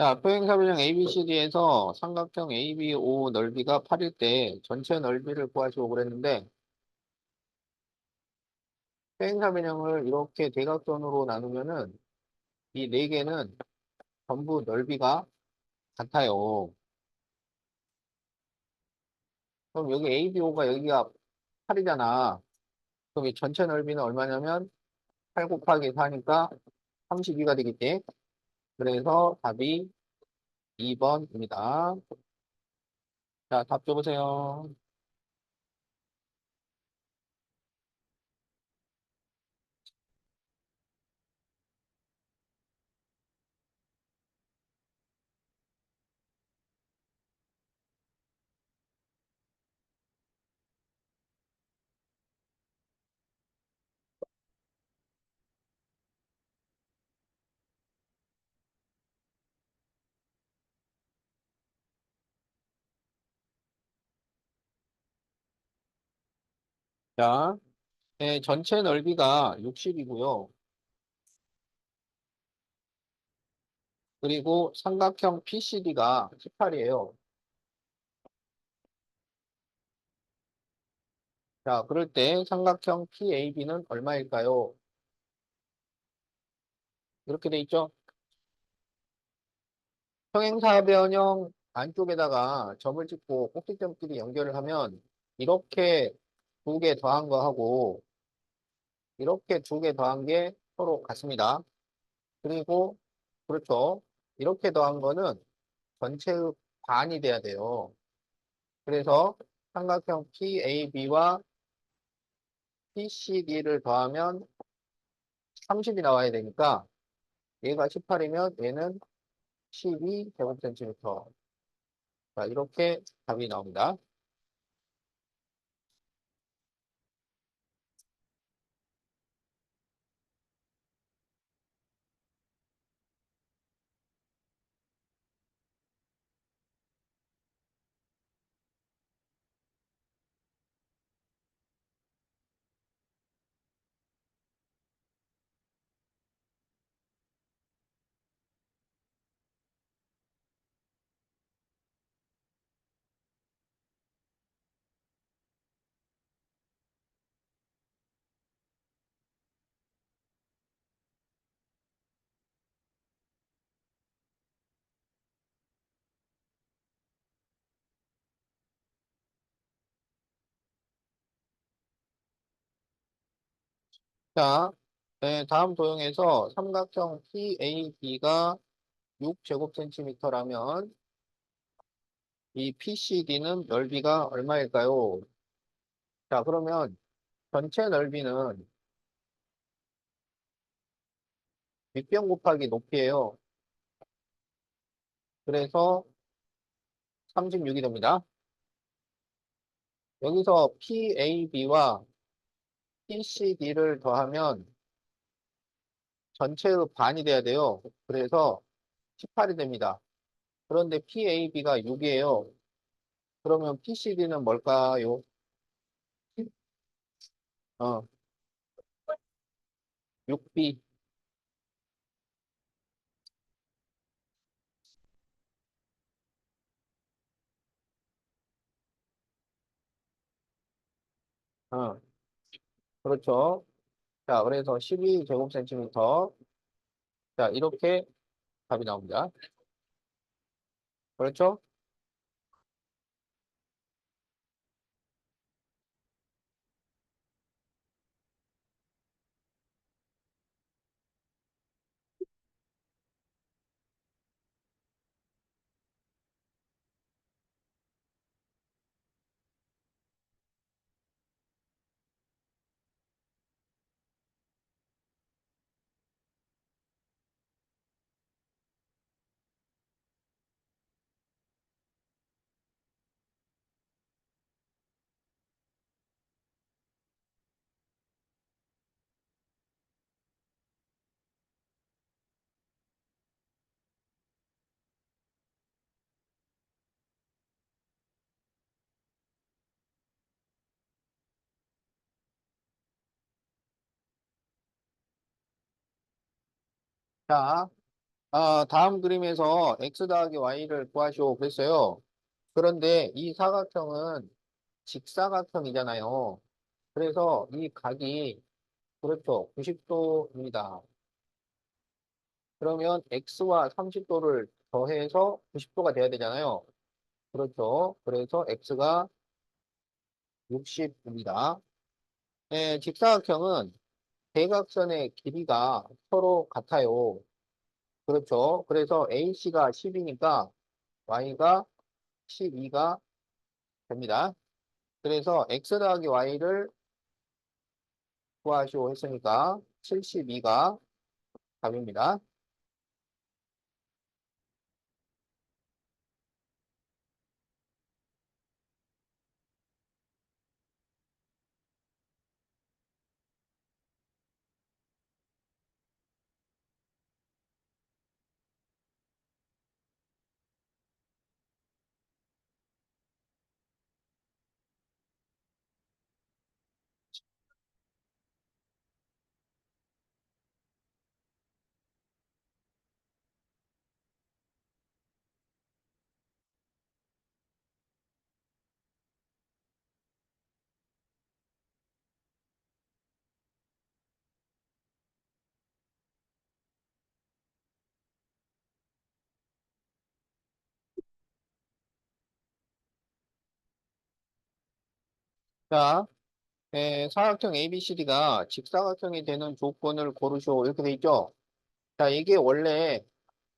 자, 평행사변형 ABCD에서 삼각형 ABO 넓이가 8일 때 전체 넓이를 구하시고 그랬는데, 평행사변형을 이렇게 대각선으로 나누면은 이 네 개는 전부 넓이가 같아요. 그럼 여기 ABO가 여기가 8이잖아. 그럼 이 전체 넓이는 얼마냐면 8 곱하기 4니까 32가 되겠지. 그래서 답이 2번입니다. 자, 답 줘보세요. 자, 네, 전체 넓이가 60이고요. 그리고 삼각형 PCD가 18이에요. 자, 그럴 때 삼각형 PAB는 얼마일까요? 이렇게 돼 있죠? 평행사변형 안쪽에다가 점을 찍고 꼭지점끼리 연결을 하면 이렇게 두 개 더한 거하고 이렇게 두 개 더한 게 서로 같습니다. 그리고 그렇죠. 이렇게 더한 거는 전체의 반이 돼야 돼요. 그래서 삼각형 PAB와 PCD를 더하면 30이 나와야 되니까 얘가 18이면 얘는 12 제곱센티미터. 자, 이렇게 답이 나옵니다. 자, 네, 다음 도형에서 삼각형 PAB가 6제곱센티미터라면 이 PCD는 넓이가 얼마일까요? 자, 그러면 전체 넓이는 밑변 곱하기 높이에요. 그래서 36이 됩니다. 여기서 PAB와 PCD를 더하면 전체의 반이 돼야 돼요. 그래서 18이 됩니다. 그런데 PAB가 6이에요. 그러면 PCD는 뭘까요? 6B. 그렇죠. 자, 그래서 12제곱센티미터. 자, 이렇게 답이 나옵니다. 그렇죠? 자, 다음 그림에서 x 더하기 y를 구하시오 그랬어요. 그런데 이 사각형은 직사각형이잖아요. 그래서 이 각이 그렇죠. 90도입니다. 그러면 x와 30도를 더해서 90도가 돼야 되잖아요. 그렇죠. 그래서 x가 60입니다. 네, 직사각형은 대각선의 길이가 서로 같아요. 그렇죠. 그래서 AC가 10이니까 Y가 12가 됩니다. 그래서 X 더하기 Y를 구하시오 했으니까 72가 답입니다. 자, 사각형 ABCD가 직사각형이 되는 조건을 고르시오. 이렇게 돼 있죠? 자, 이게 원래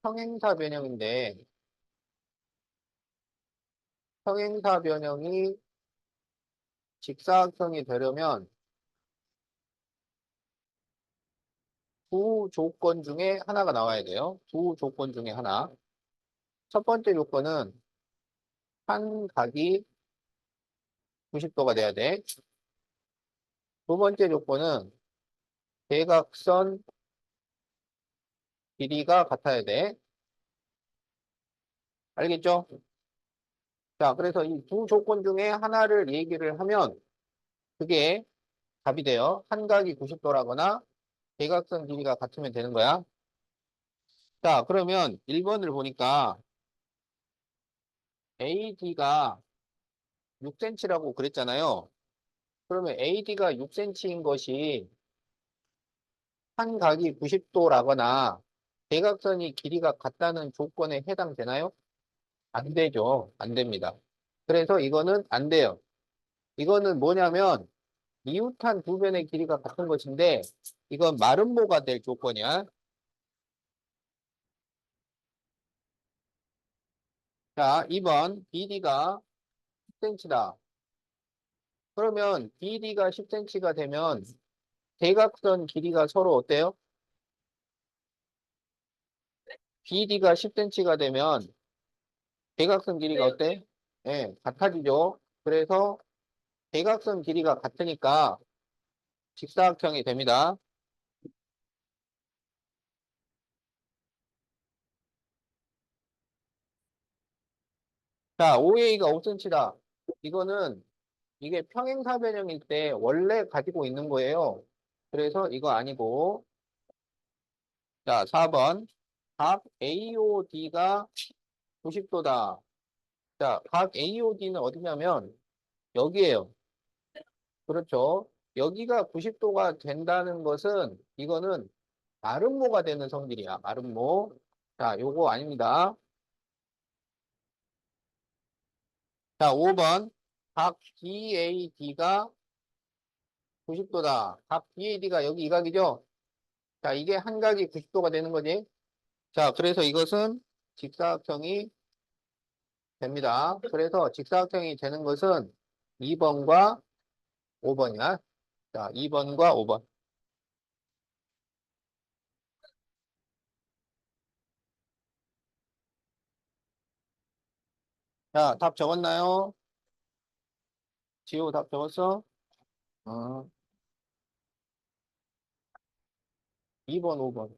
평행사 변형인데, 평행사 변형이 직사각형이 되려면 두 조건 중에 하나가 나와야 돼요. 두 조건 중에 하나. 첫 번째 조건은 한 각이 90도가 돼야 돼. 두 번째 조건은 대각선 길이가 같아야 돼. 알겠죠? 자, 그래서 이 두 조건 중에 하나를 얘기를 하면 그게 답이 돼요. 한 각이 90도라거나 대각선 길이가 같으면 되는 거야. 자, 그러면 1번을 보니까 AD가 6cm라고 그랬잖아요. 그러면 AD가 6cm인 것이 한 각이 90도라거나 대각선이 길이가 같다는 조건에 해당되나요? 안 되죠. 안 됩니다. 그래서 이거는 안 돼요. 이거는 뭐냐면 이웃한 두 변의 길이가 같은 것인데 이건 마름모가 될 조건이야. 자, 2번 BD가 10cm다. 그러면 BD가 10cm가 되면 대각선 길이가 서로 어때요? BD가 10cm가 되면 대각선 길이가 어때? 예, 같아지죠. 그래서 대각선 길이가 같으니까 직사각형이 됩니다. 자, OA가 5cm다. 이거는 이게 평행사변형일 때 원래 가지고 있는 거예요. 그래서 이거 아니고 자, 4번 각 AOD가 90도다. 자, 각 AOD는 어디냐면 여기에요. 그렇죠. 여기가 90도가 된다는 것은 이거는 마름모가 되는 성질이야. 마름모. 자, 요거 아닙니다. 자, 5번 각 BAD가 90도다. 각 BAD가 여기 이 각이죠? 자, 이게 한 각이 90도가 되는 거지. 자, 그래서 이것은 직사각형이 됩니다. 그래서 직사각형이 되는 것은 2번과 5번이야. 자, 2번과 5번. 자, 답 적었나요? 지호 답 적었어? 어, 2번, 5번.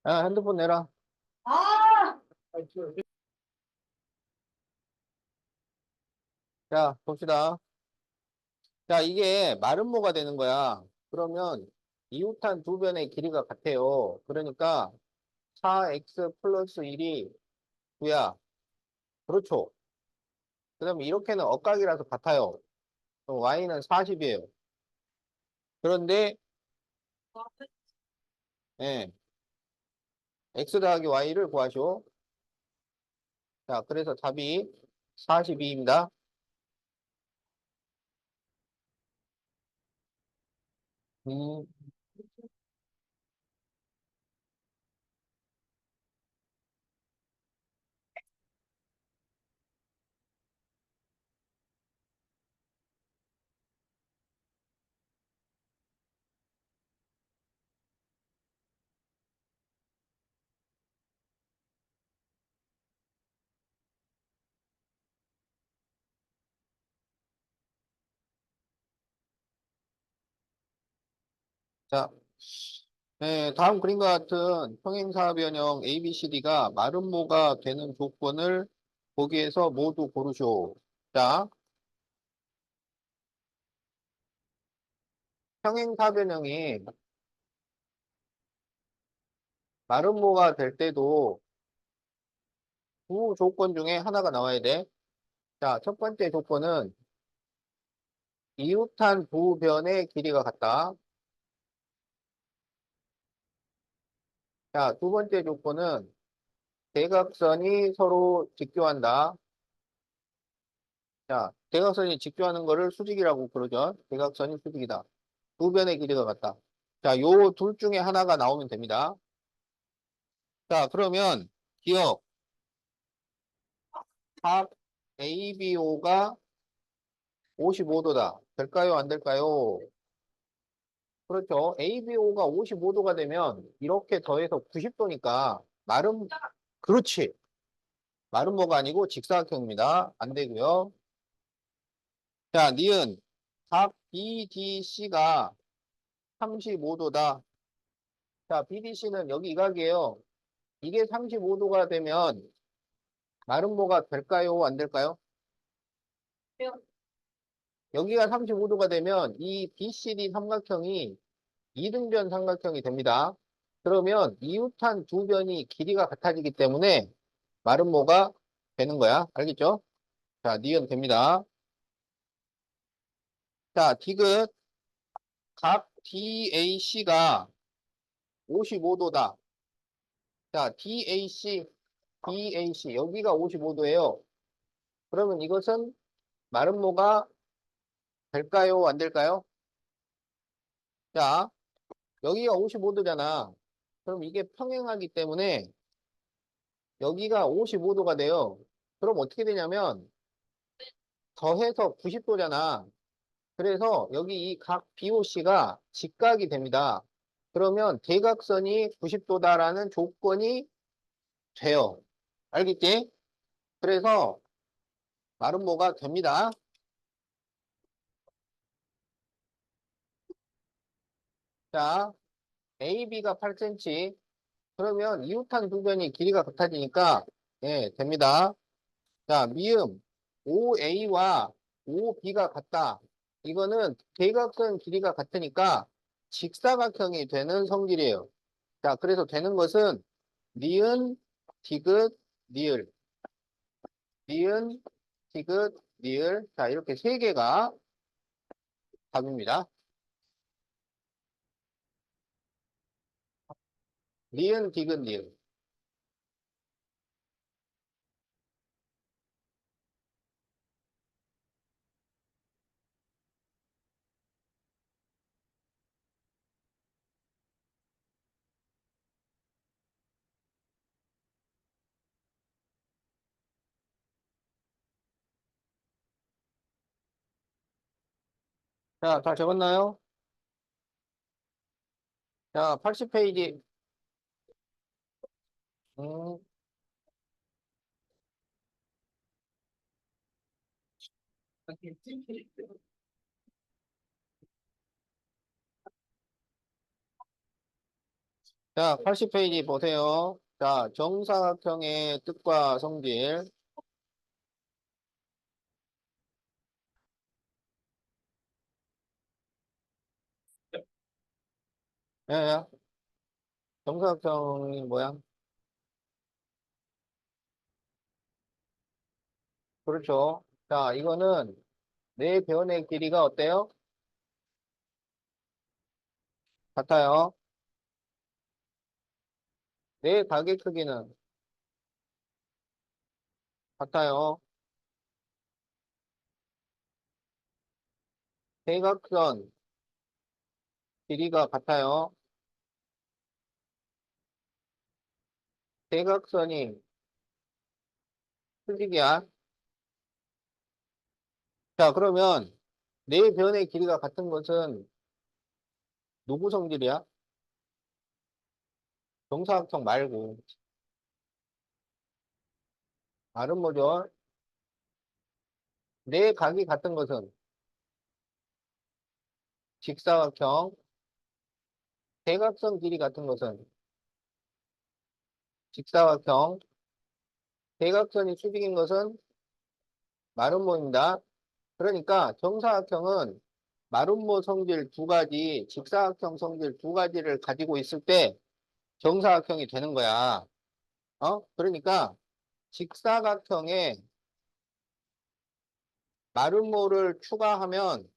야, 핸드폰 내라. 자, 봅시다. 자, 이게 마름모가 되는 거야. 그러면 이웃한 두 변의 길이가 같아요. 그러니까 4x 플러스 1이 9야. 그렇죠. 그다음에 이렇게는 억각이라서 같아요. 그럼 y는 40이에요. 그런데 예, x 더하기 y를 구하시오. 자, 그래서 답이 42입니다. 음, 자, 네, 다음 그림과 같은 평행사 변형 ABCD가 마름모가 되는 조건을 보기에서 모두 고르시오. 자, 평행사 변형이 마름모가 될 때도 두 조건 중에 하나가 나와야 돼. 자, 첫 번째 조건은 이웃한 두 변의 길이가 같다. 자, 두 번째 조건은 대각선이 서로 직교한다. 자, 대각선이 직교하는 거를 수직이라고 그러죠. 대각선이 수직이다. 두 변의 길이가 같다. 자, 요 둘 중에 하나가 나오면 됩니다. 자, 그러면 기억, 각 ABO가 55도다. 될까요? 안 될까요? 그렇죠. ABO가 55도가 되면 이렇게 더해서 90도니까 그렇지. 마름모가 아니고 직사각형입니다. 안 되고요. 자, 니은 각 BDC가 35도다. 자, BDC는 여기 이 각이에요. 이게 35도가 되면 마름모가 될까요? 안 될까요? 여기가 35도가 되면 이 BCD 삼각형이 이등변 삼각형이 됩니다. 그러면 이웃한 두 변이 길이가 같아지기 때문에 마름모가 되는 거야. 알겠죠? 자, 니은 됩니다. 자, 디귿 각 DAC가 55도다. 자, DAC 여기가 55도예요. 그러면 이것은 마름모가 될까요? 안 될까요? 자, 여기가 55도잖아. 그럼 이게 평행하기 때문에 여기가 55도가 돼요. 그럼 어떻게 되냐면 더해서 90도잖아. 그래서 여기 이 각 BOC가 직각이 됩니다. 그러면 대각선이 90도다라는 조건이 돼요. 알겠지? 그래서 마름모가 됩니다. 자, AB가 8cm. 그러면 이웃한 두 변이 길이가 같아지니까 예, 됩니다. 자, 미음 OA와 OB가 같다. 이거는 대각선 길이가 같으니까 직사각형이 되는 성질이에요. 자, 그래서 되는 것은 니은, 디귿, 니을, 니은, 디귿, 니을. 자, 이렇게 세 개가 답입니다. 니은, 디귿, 니을. 자, 다 적었나요? 자, 80페이지. 음, 자, 80페이지 보세요. 자, 정사각형의 뜻과 성질. 예, 예. 정사각형이 뭐야? 그렇죠. 자, 이거는 네 변의 길이가 어때요? 같아요. 네 각의 크기는 같아요. 대각선 길이가 같아요. 대각선이 수직이야. 자, 그러면 네 변의 길이가 같은 것은 누구 성질이야? 정사각형 말고. 말은 뭐죠? 네 각이 같은 것은 직사각형, 대각선 길이 같은 것은 직사각형, 대각선이 수직인 것은 마름모입니다. 그러니까 정사각형은 마름모 성질 두 가지, 직사각형 성질 두 가지를 가지고 있을 때 정사각형이 되는 거야. 그러니까 직사각형에 마름모를 추가하면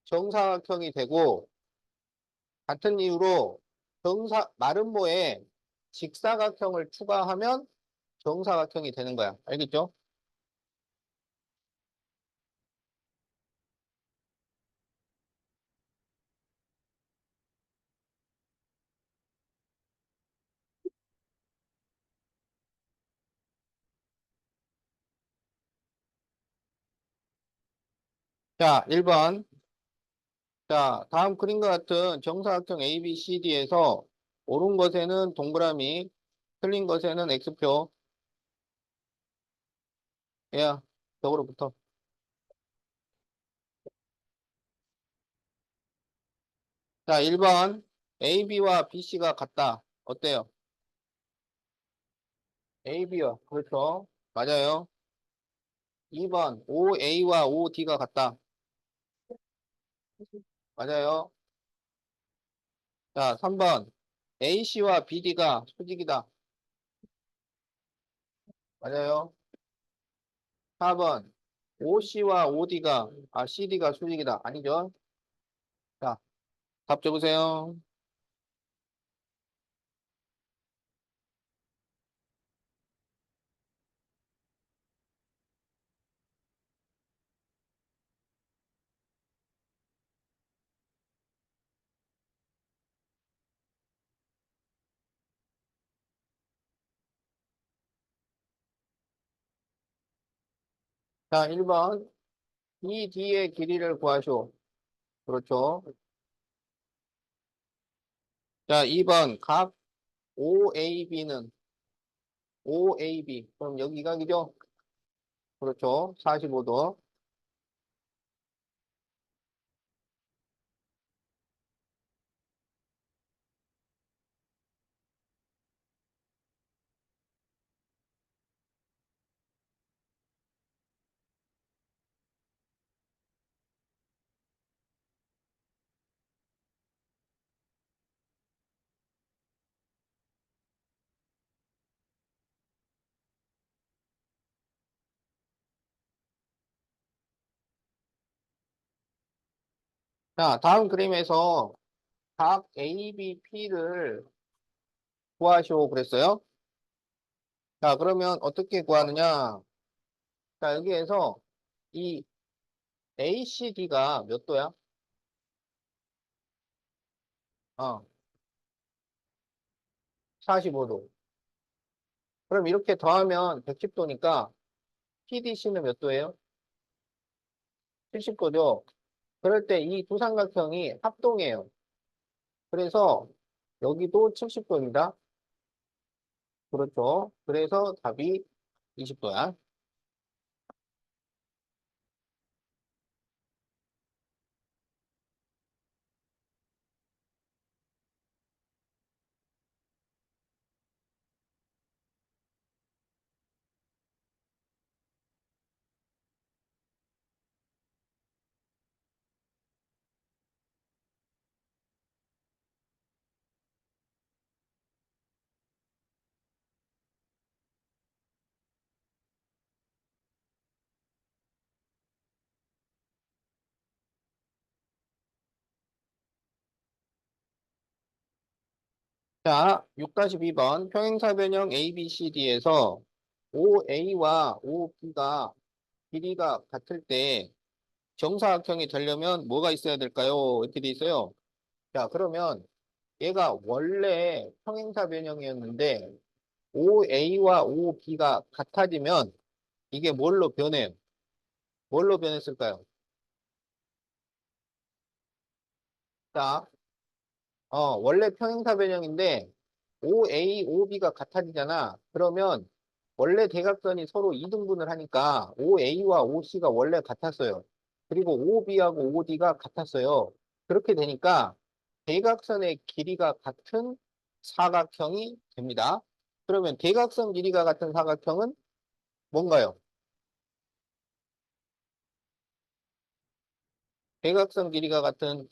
정사각형이 되고 같은 이유로 마름모에 직사각형을 추가하면 정사각형이 되는 거야. 알겠죠? 자, 1번. 자, 다음 그림과 같은 정사각형 ABCD에서 옳은 것에는 동그라미, 틀린 것에는 X표. 야, 적으로 붙어. 자, 1번. AB와 BC가 같다. 어때요? AB요. 그렇죠. 맞아요. 2번. OA와 OD가 같다. 맞아요. 자, 3번. AC와 BD가 수직이다. 맞아요. 4번. OC와 CD가 수직이다. 아니죠? 자, 답 적으세요. 자, 1번. 이 D의 길이를 구하시오. 그렇죠. 자, 2번. 각 OAB. 그럼 여기 각이죠? 그렇죠. 45도. 자, 다음 그림에서 각 ABP를 구하시오 그랬어요. 자, 그러면 어떻게 구하느냐? 자, 여기에서 이 ACD가 몇 도야? 45도. 그럼 이렇게 더하면 110도니까 PDC는 몇 도예요? 70도죠. 그럴 때 이 두 삼각형이 합동해요. 그래서 여기도 70도입니다. 그렇죠. 그래서 답이 20도야. 자, 6-2번 평행사변형 ABCD에서 OA와 OB가 길이가 같을 때 정사각형이 되려면 뭐가 있어야 될까요? 이렇게 돼 있어요. 자, 그러면 얘가 원래 평행사변형이었는데 OA와 OB가 같아지면 이게 뭘로 변해요? 뭘로 변했을까요? 자, 원래 평행사 변형인데 OA, OB가 같아지잖아. 그러면 원래 대각선이 서로 이등분을 하니까 OA와 OC가 원래 같았어요. 그리고 OB하고 OD가 같았어요. 그렇게 되니까 대각선의 길이가 같은 사각형이 됩니다. 그러면 대각선 길이가 같은 사각형은 뭔가요? 대각선 길이가 같은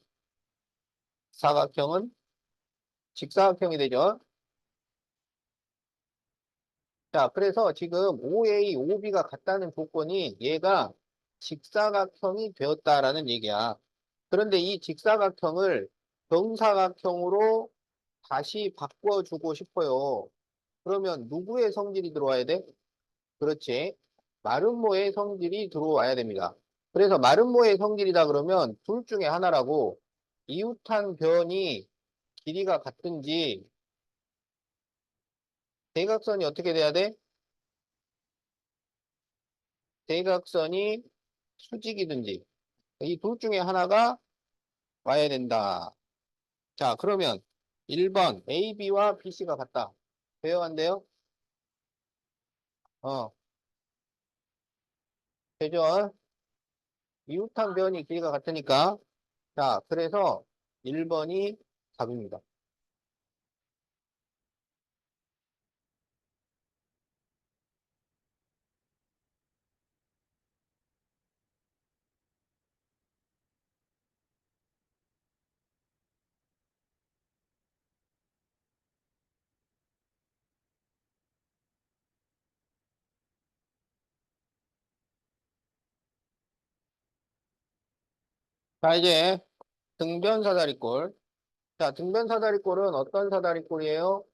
사각형은 직사각형이 되죠. 자, 그래서 지금 OA, OB가 같다는 조건이 얘가 직사각형이 되었다라는 얘기야. 그런데 이 직사각형을 정사각형으로 다시 바꿔주고 싶어요. 그러면 누구의 성질이 들어와야 돼? 그렇지. 마름모의 성질이 들어와야 됩니다. 그래서 마름모의 성질이다 그러면 둘 중에 하나라고 이웃한 변이 길이가 같든지 대각선이 어떻게 돼야 돼? 대각선이 수직이든지 이 둘 중에 하나가 와야 된다. 자, 그러면 1번 AB와 BC가 같다. 돼요, 안 돼요? 어, 되죠? 이웃한 변이 길이가 같으니까. 자, 그래서 1번이 답입니다. 자, 이제 등변 사다리꼴. 자, 등변 사다리꼴은 어떤 사다리꼴이에요?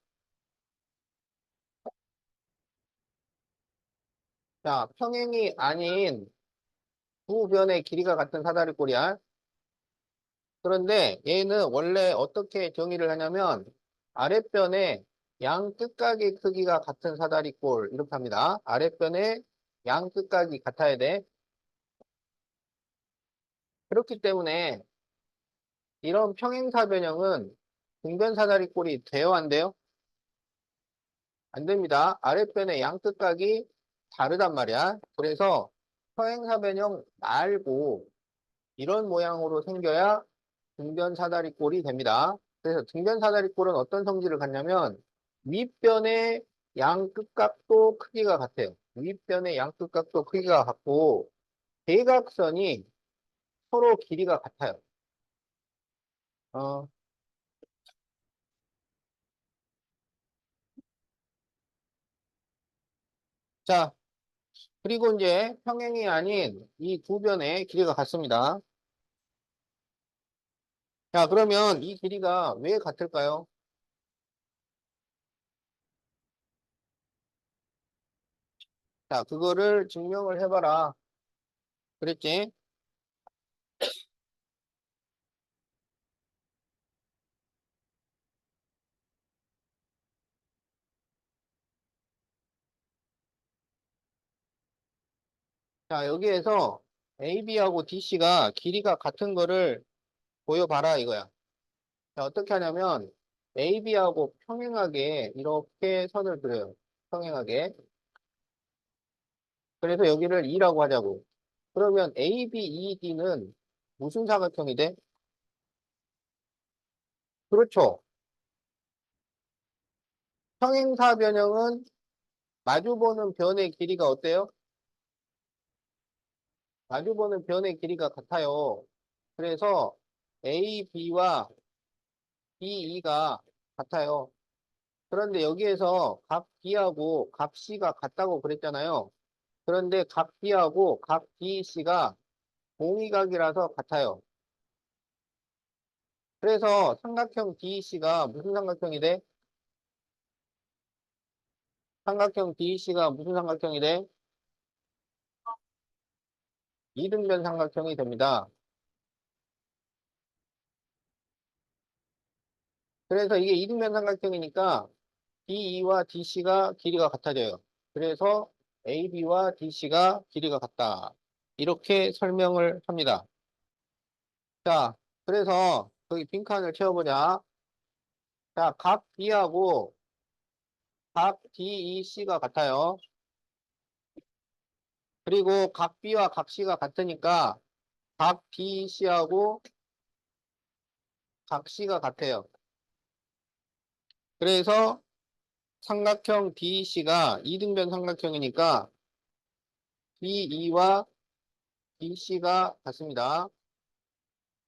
자, 평행이 아닌 두 변의 길이가 같은 사다리꼴이야. 그런데 얘는 원래 어떻게 정의를 하냐면 아랫변의 양 끝각의 크기가 같은 사다리꼴 이렇게 합니다. 아랫변의 양 끝각이 같아야 돼. 그렇기 때문에 이런 평행사 변형은 등변 사다리꼴이 돼요, 안 돼요? 안 됩니다. 아랫변의 양 끝각이 다르단 말이야. 그래서 평행사 변형 말고 이런 모양으로 생겨야 등변 사다리꼴이 됩니다. 그래서 등변 사다리꼴은 어떤 성질을 갖냐면 윗변의 양 끝각도 크기가 같아요. 윗변의 양 끝각도 크기가 같고 대각선이 서로 길이가 같아요. 어, 자, 그리고 이제 평행이 아닌 이 두 변의 길이가 같습니다. 자, 그러면 이 길이가 왜 같을까요? 자, 그거를 증명을 해봐라. 그랬지? 자, 여기에서 AB하고 DC가 길이가 같은 거를 보여봐라 이거야. 자, 어떻게 하냐면 AB하고 평행하게 이렇게 선을 그려요. 평행하게. 그래서 여기를 E라고 하자고. 그러면 ABED는 무슨 사각형이 돼? 그렇죠. 평행사 변형은 마주보는 변의 길이가 어때요? 마주보는 변의 길이가 같아요. 그래서 AB와 BE가 같아요. 그런데 여기에서 각 B하고 각 C가 같다고 그랬잖아요. 그런데 각 B하고 각 BC가 공이각이라서 같아요. 그래서 삼각형 DC가 무슨 삼각형이 돼? 삼각형 DC가 무슨 삼각형이 돼? 이등변 삼각형이 됩니다. 그래서 이게 이등변 삼각형이니까 DE와 DC가 길이가 같아져요. 그래서 AB와 DC가 길이가 같다. 이렇게 설명을 합니다. 자, 그래서 거기 빈칸을 채워보자. 자, 각 B하고 각 DEC가 같아요. 그리고 각 B와 각 C가 같으니까 각 DEC하고 각 C가 같아요. 그래서 삼각형 DEC가 이등변 삼각형이니까 DE와 DC가 같습니다.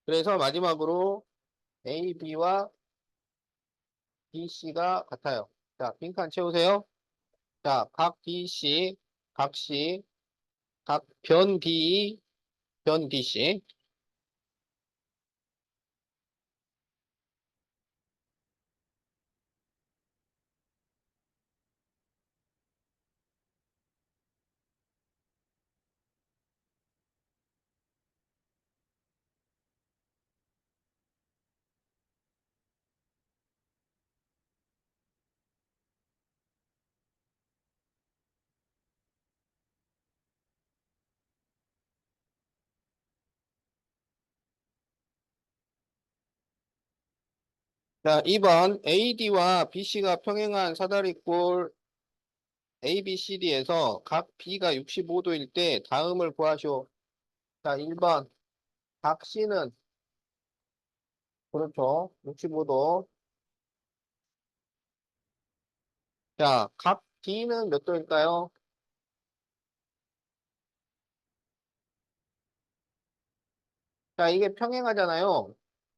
그래서 마지막으로 AB와 BC가 같아요. 자, 빈칸 채우세요. 자, 각 DC, 각 C, 각 변 DE, 변 DC. 자, 2번 AD와 BC가 평행한 사다리꼴 ABCD에서 각 B가 65도일 때 다음을 구하시오. 자, 1번 각 C는 그렇죠. 65도. 자, 각 D는 몇 도일까요? 자, 이게 평행하잖아요.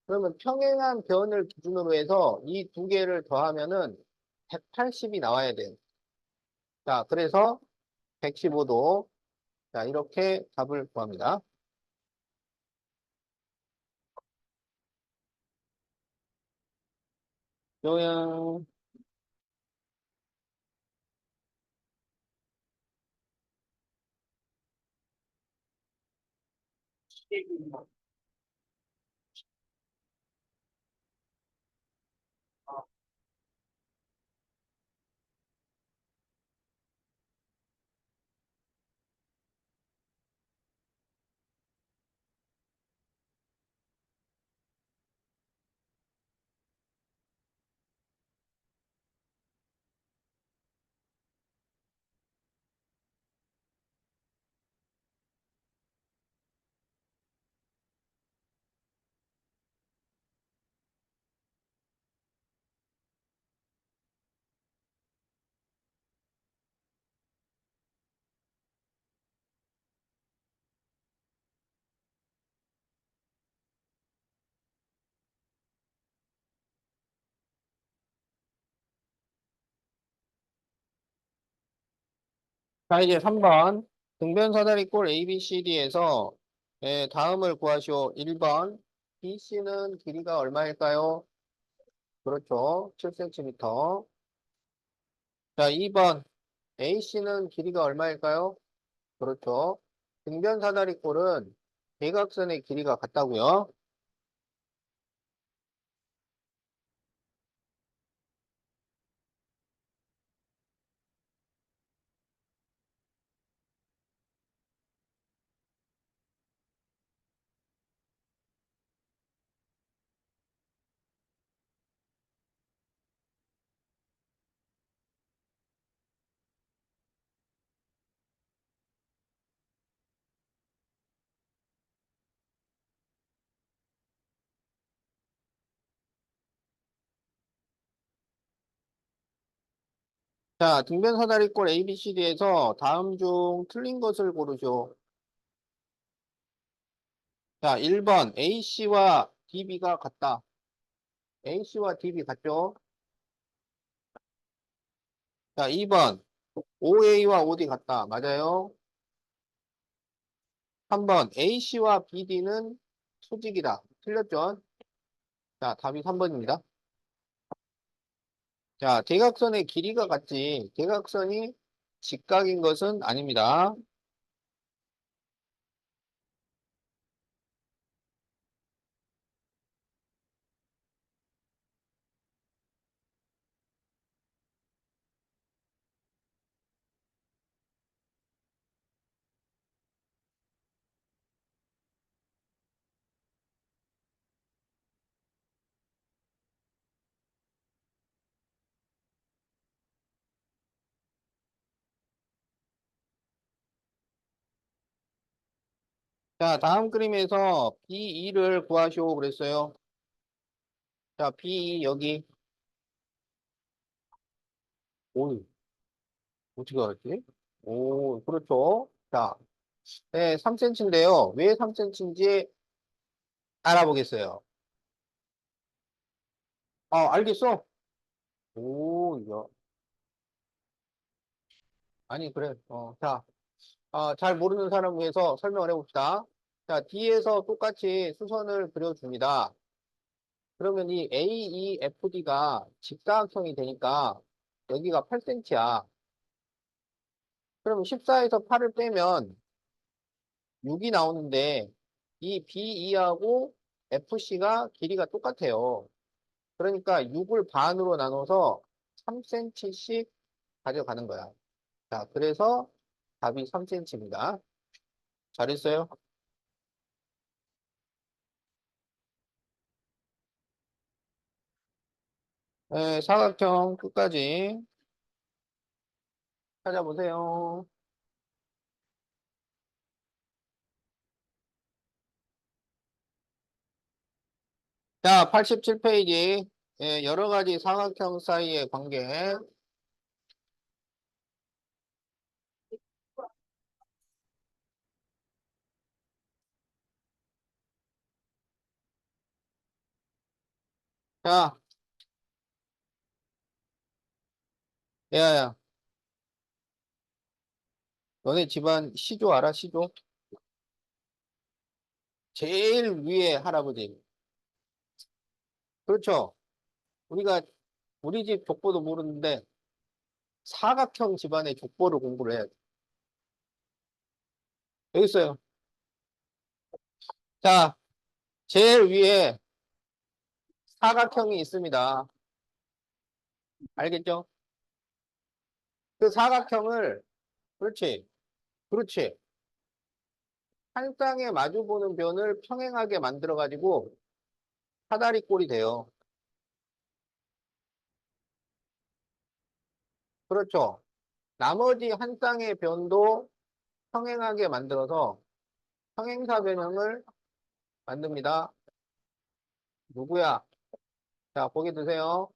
그러면 평행한 변을 기준으로 해서 이 두 개를 더하면은 180이 나와야 돼요. 자, 그래서 115도. 자, 이렇게 답을 구합니다. 요양. 자, 이제 3번. 등변사다리꼴 ABCD에서 다음을 구하시오. 1번. BC는 길이가 얼마일까요? 그렇죠. 7cm. 자, 2번. AC는 길이가 얼마일까요? 그렇죠. 등변사다리꼴은 대각선의 길이가 같다고요. 자, 등변사다리꼴 ABCD에서 다음 중 틀린 것을 고르시오. 자, 1번 AC와 DB가 같다. AC와 DB 같죠? 자, 2번 OA와 OD 같다. 맞아요. 3번 AC와 BD는 수직이다. 틀렸죠? 자, 답이 3번입니다. 자, 대각선의 길이가 같지. 대각선이 직각인 것은 아닙니다. 자, 다음 그림에서 B2를 구하시오 그랬어요. 자, B2 여기. 오, 어떻게 알았지? 오, 그렇죠. 자, 네, 3cm인데요. 왜 3cm인지 알아보겠어요. 알겠어? 오, 야. 아니, 그래. 자, 잘 모르는 사람 위해서 설명을 해봅시다. 자, D에서 똑같이 수선을 그려줍니다. 그러면 이 AEFD가 직사각형이 되니까 여기가 8cm야. 그럼 14에서 8을 빼면 6이 나오는데 이 BE하고 FC가 길이가 똑같아요. 그러니까 6을 반으로 나눠서 3cm씩 가져가는 거야. 자, 그래서 답이 3cm입니다. 잘했어요. 네, 사각형 끝까지 찾아보세요. 자, 87페이지. 예, 여러 가지 사각형 사이의 관계. 자, 야야, 너네 집안 시조 알아? 시조? 제일 위에 할아버지. 그렇죠? 우리가 우리 집 족보도 모르는데 사각형 집안의 족보를 공부를 해야 돼. 여기 있어요. 자, 제일 위에 사각형이 있습니다. 알겠죠? 그 사각형을, 그렇지, 그렇지. 한 쌍에 마주보는 변을 평행하게 만들어가지고 사다리꼴이 돼요. 그렇죠. 나머지 한 쌍의 변도 평행하게 만들어서 평행사 변형을 만듭니다. 누구야? 자, 보기 드세요.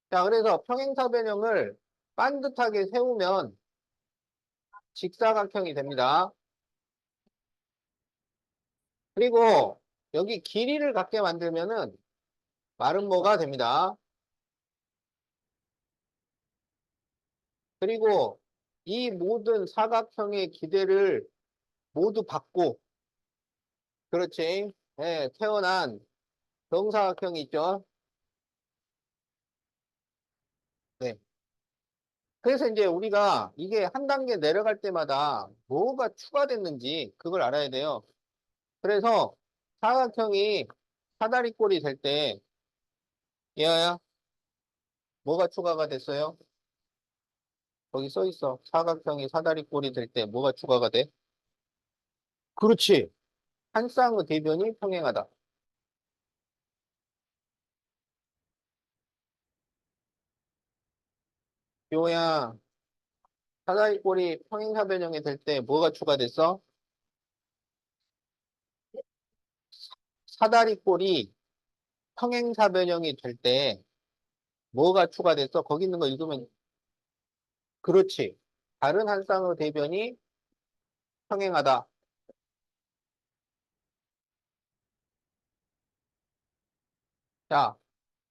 자, 그래서 평행사 변형을 반듯하게 세우면 직사각형이 됩니다. 그리고 여기 길이를 갖게 만들면은 말은 뭐가 됩니다. 그리고 이 모든 사각형의 기대를 모두 받고, 그렇지. 예, 태어난 정사각형이 있죠. 네. 그래서 이제 우리가 이게 한 단계 내려갈 때마다 뭐가 추가됐는지 그걸 알아야 돼요. 그래서 사각형이 사다리꼴이 될 때, 얘야, 뭐가 추가가 됐어요? 거기 써 있어. 사각형이 사다리꼴이 될 때 뭐가 추가가 돼? 그렇지. 한 쌍의 대변이 평행하다. 요야, 사다리꼴이 평행사변형이 될 때 뭐가 추가됐어? 사다리꼴이 평행사변형이 될 때 뭐가 추가됐어? 거기 있는 거 읽으면 그렇지. 다른 한 쌍의 대변이 평행하다. 자,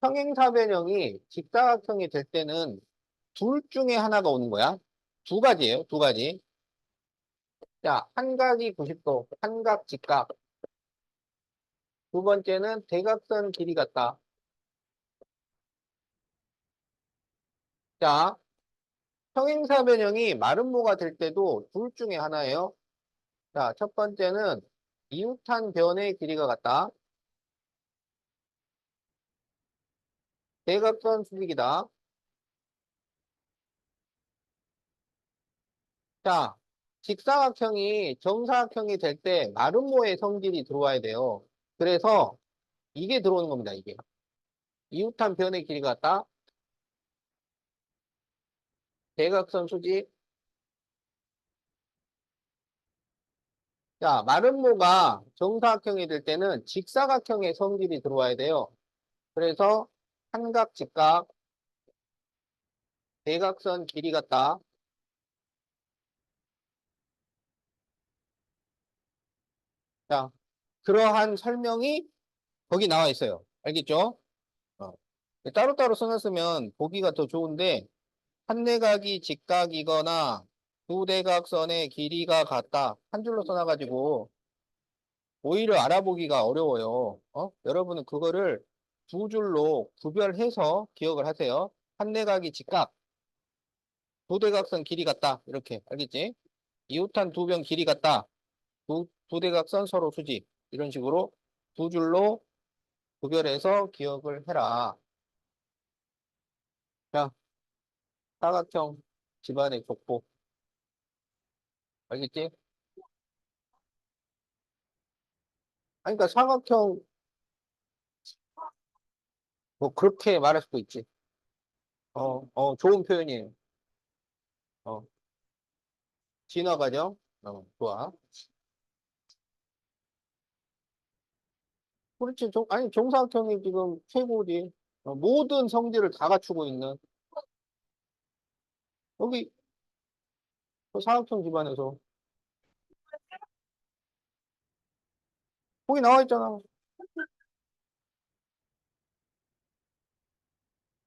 평행사변형이 직사각형이 될 때는 둘 중에 하나가 오는 거야. 두 가지예요, 두 가지. 자, 한각이 90도, 한각 직각. 두 번째는 대각선 길이 같다. 자, 평행사 변형이 마름모가 될 때도 둘 중에 하나예요. 자, 첫 번째는 이웃한 변의 길이가 같다. 대각선 수직이다. 자, 직사각형이 정사각형이 될 때 마름모의 성질이 들어와야 돼요. 그래서 이게 들어오는 겁니다, 이게. 이웃한 변의 길이가 같다. 대각선 수직. 자, 마름모가 정사각형이 될 때는 직사각형의 성질이 들어와야 돼요. 그래서 삼각, 직각, 대각선 길이 같다. 자, 그러한 설명이 거기 나와 있어요. 알겠죠? 어. 따로따로 써놨으면 보기가 더 좋은데, 한 내각이 직각이거나 두 대각선의 길이가 같다. 한 줄로 써놔가지고, 오히려 알아보기가 어려워요. 여러분은 그거를 두 줄로 구별해서 기억을 하세요. 한 내각이 직각, 두 대각선 길이 같다. 이렇게. 알겠지? 이웃한 두 변 길이 같다. 두 대각선 서로 수직. 이런 식으로 두 줄로 구별해서 기억을 해라. 자, 사각형 집안의 족보. 알겠지? 아니, 그러니까 사각형, 뭐, 그렇게 말할 수도 있지. 좋은 표현이에요. 어, 진화 과정. 좋아. 그렇지. 아니, 정사각형이 지금 최고지. 모든 성질을 다 갖추고 있는. 여기, 그 사각형 집안에서. 거기 나와 있잖아.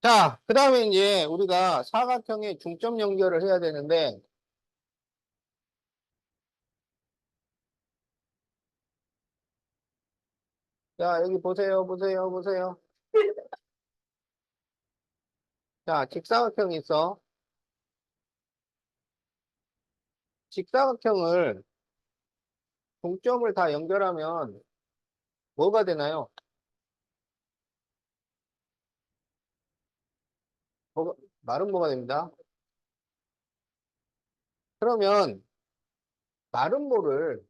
자, 그 다음에 이제 우리가 사각형의 중점 연결을 해야 되는데, 자, 여기 보세요, 보세요, 보세요. 자, 직사각형이 있어. 직사각형을 중점을 다 연결하면 뭐가 되나요? 말은 뭐가 됩니다. 그러면 말은 뭐를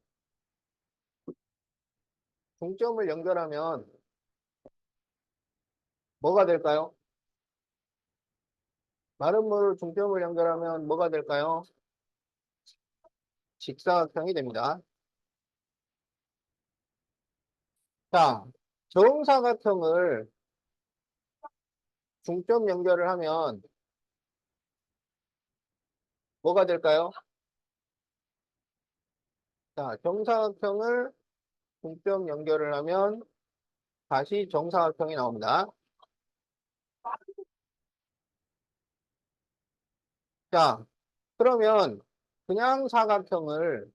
중점을 연결하면 뭐가 될까요? 말은 뭐를 중점을 연결하면 뭐가 될까요? 직사각형이 됩니다. 자, 정사각형을 중점 연결을 하면 뭐가 될까요? 자, 정사각형을 중점 연결을 하면 다시 정사각형이 나옵니다. 자, 그러면 그냥 사각형을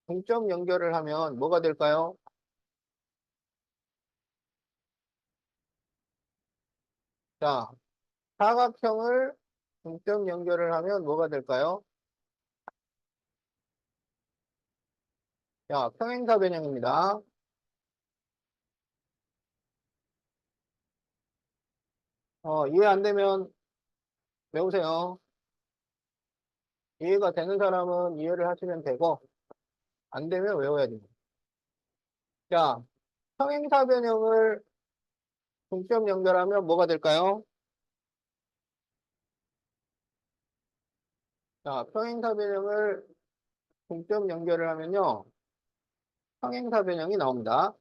중점 연결을 하면 뭐가 될까요? 자, 사각형을 중점 연결을 하면 뭐가 될까요? 자, 평행사 변형입니다. 이해 안 되면 외우세요. 이해가 되는 사람은 이해를 하시면 되고, 안 되면 외워야 됩니다. 자, 평행사 변형을 중점 연결하면 뭐가 될까요? 자, 평행사 변형을 중점 연결을 하면요. 평행사 변형이 나옵니다.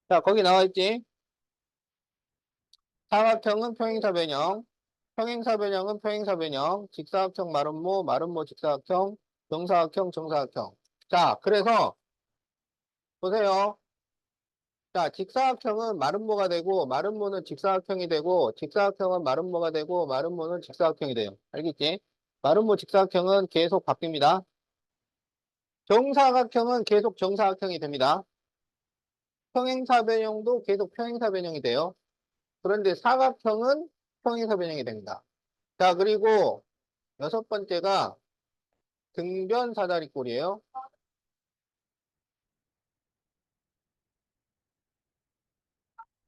자, 거기 나와 있지? 사각형은 평행사 변형, 평행사 변형은 평행사 변형, 직사각형 마름모, 마름모 직사각형, 정사각형, 정사각형. 자, 그래서 보세요. 자, 직사각형은 마름모가 되고, 마름모는 직사각형이 되고, 직사각형은 마름모가 되고, 마름모는 직사각형이 돼요. 알겠지? 마름모 직사각형은 계속 바뀝니다. 정사각형은 계속 정사각형이 됩니다. 평행사 변형도 계속 평행사 변형이 돼요. 그런데 사각형은 평행사 변형이 됩니다. 자, 그리고 여섯 번째가 등변 사다리꼴이에요.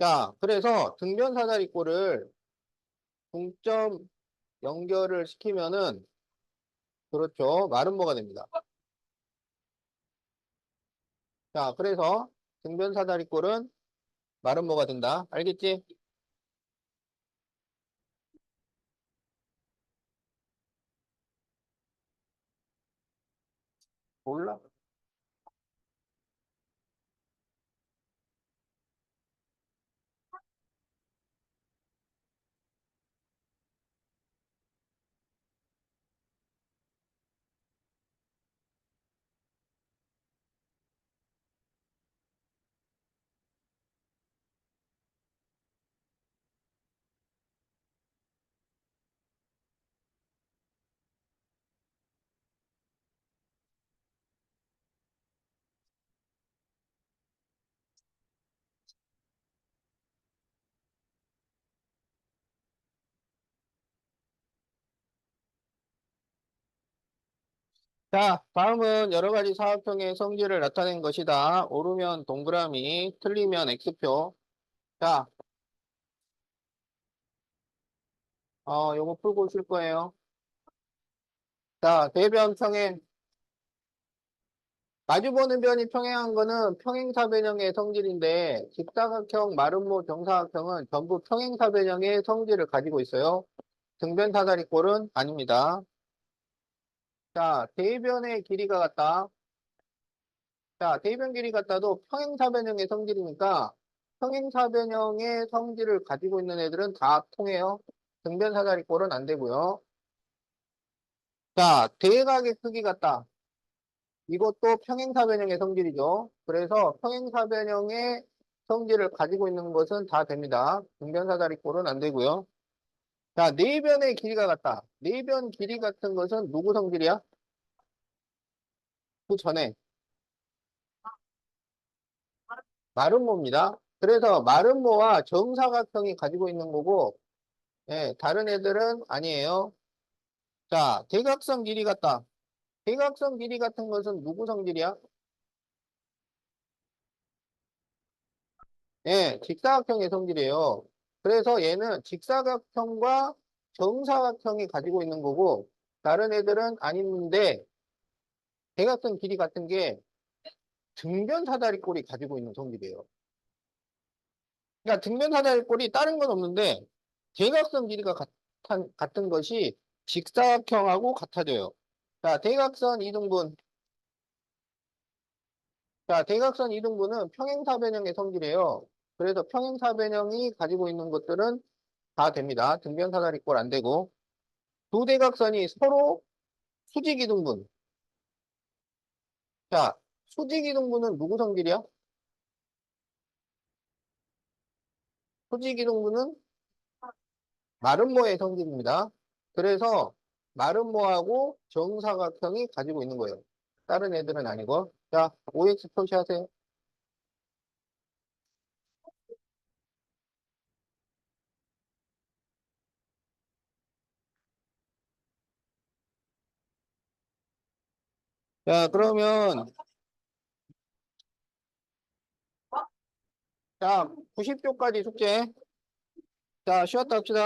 자, 그래서 등변 사다리꼴을 중점 연결을 시키면은 그렇죠. 마름모가 됩니다. 자, 그래서 등변 사다리꼴은 마름모가 된다. 알겠지? 몰라. 자, 다음은 여러 가지 사각형의 성질을 나타낸 것이다. 옳으면 동그라미, 틀리면 X표. 자, 요거 풀고 오실 거예요. 자, 대변 평행. 마주보는 변이 평행한 거는 평행사 변형의 성질인데, 직사각형, 마름모, 정사각형은 전부 평행사 변형의 성질을 가지고 있어요. 등변 사다리꼴은 아닙니다. 자, 대변의 길이가 같다. 자, 대변 길이 같다도 평행사 변형의 성질이니까 평행사 변형의 성질을 가지고 있는 애들은 다 통해요. 등변 사다리꼴은 안 되고요. 자, 대각의 크기 같다. 이것도 평행사 변형의 성질이죠. 그래서 평행사 변형의 성질을 가지고 있는 것은 다 됩니다. 등변 사다리꼴은 안 되고요. 자, 내변의 길이가 같다. 내변 길이 같은 것은 누구 성질이야? 그 전에 마름모입니다. 그래서 마름모와 정사각형이 가지고 있는 거고, 예, 다른 애들은 아니에요. 자, 대각선 길이 같다. 대각선 길이 같은 것은 누구 성질이야? 예, 직사각형의 성질이에요. 그래서 얘는 직사각형과 정사각형이 가지고 있는 거고, 다른 애들은 아닌데, 대각선 길이 같은 게 등변 사다리꼴이 가지고 있는 성질이에요. 그러니까 등변 사다리꼴이 다른 건 없는데, 대각선 길이가 같은 것이 직사각형하고 같아져요. 자, 대각선 이등분. 자, 대각선 이등분은 평행사 변형의 성질이에요. 그래서 평행사 변형이 가지고 있는 것들은 다 됩니다. 등변 사다리꼴 안 되고. 두 대각선이 서로 수직이등분. 자, 수직이등분은 누구 성질이야? 수직이등분은 마름모의 성질입니다. 그래서 마름모하고 정사각형이 가지고 있는 거예요. 다른 애들은 아니고. 자, OX 표시하세요. 자, 그러면, 자, 90교까지 숙제. 자, 쉬었다 합시다.